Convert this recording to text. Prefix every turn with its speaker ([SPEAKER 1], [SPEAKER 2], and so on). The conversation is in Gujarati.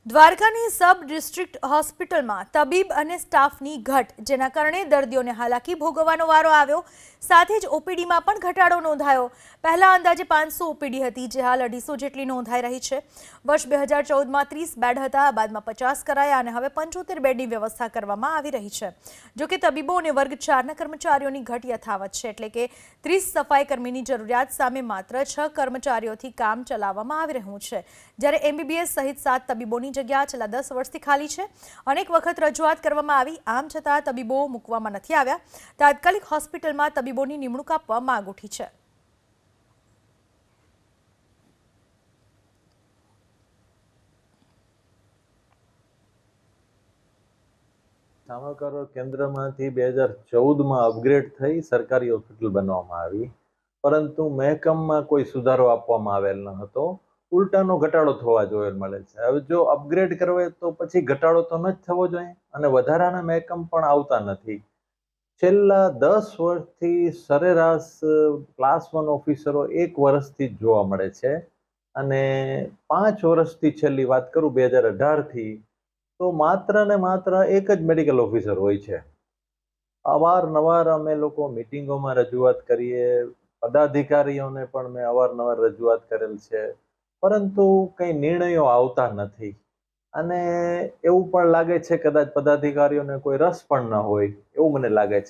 [SPEAKER 1] દ્વારકાની સબ ડિસ્ટ્રિક્ટ હોસ્પિટલમાં તબીબ અને સ્ટાફની ઘટ, જેના કારણે દર્દીઓને હાલાકી ભોગવવાનો વારો આવ્યો. સાથે જ ઓપીડીમાં પણ ઘટાડો નોંધાયો. પહેલા અંદાજે 500 ઓપીડી હતી, જે હાલ 250 જેટલી નોંધાઈ રહી છે. વર્ષ 2014માં 30 બેડ હતા, બાદમાં 50 કરાયા અને હવે 75 બેડની વ્યવસ્થા કરવામાં આવી રહી છે. જોકે તબીબો અને વર્ગ 4ના કર્મચારીઓની ઘટ યથાવત છે, એટલે કે 30 સફાઈ કર્મીની જરૂરિયાત સામે માત્ર 6 કર્મચારીઓથી કામ ચલાવવામાં આવી રહ્યું છે. જ્યારે એમબીબીએસ સહિત 7 તબીબોની જગ્યા છેલ્લા 10 વર્ષથી ખાલી છે. અનેક વખત રજૂઆત કરવામાં આવી, આમ છતાં તબીબો મૂકવામાં નથી આવ્યા. તાત્કાલિક હોસ્પિટલમાં તબીબોની નિમણૂક આપવા માંગ ઉઠી છે.
[SPEAKER 2] સામરકર કેન્દ્રમાંથી 2014માં અપગ્રેડ થઈ સરકારી હોસ્પિટલ બનાવવામાં આવી, પરંતુ મહેકમમાં કોઈ સુધારો આપવામાં આવેલ ન હતો. ઉલટાનો ઘટાડો થવા જોવા મળે છે. હવે જો અપગ્રેડ કરવે તો પછી ઘટાડો તો ન જ થવો જોઈએ, અને વધારાના મહેકમ પણ આવતા નથી. છેલ્લા 10 વર્ષથી સરેરાશ ક્લાસ 1 ઓફિસરો 1 વર્ષથી જ જોવા મળે છે, અને 5 વર્ષથી છેલ્લી વાત કરું 2018થી, તો માત્ર ને માત્ર એક જ મેડિકલ ઓફિસર હોય છે. અવારનવાર અમે લોકો મિટિંગોમાં રજૂઆત કરીએ, પદાધિકારીઓને પણ મેં અવારનવાર રજૂઆત કરેલ છે, પરંતુ કંઈ નિર્ણયો આવતા નથી. અને એવું પણ લાગે છે કદાચ પદાધિકારીઓને કોઈ રસ પણ ન હોય, એવું મને લાગે છે.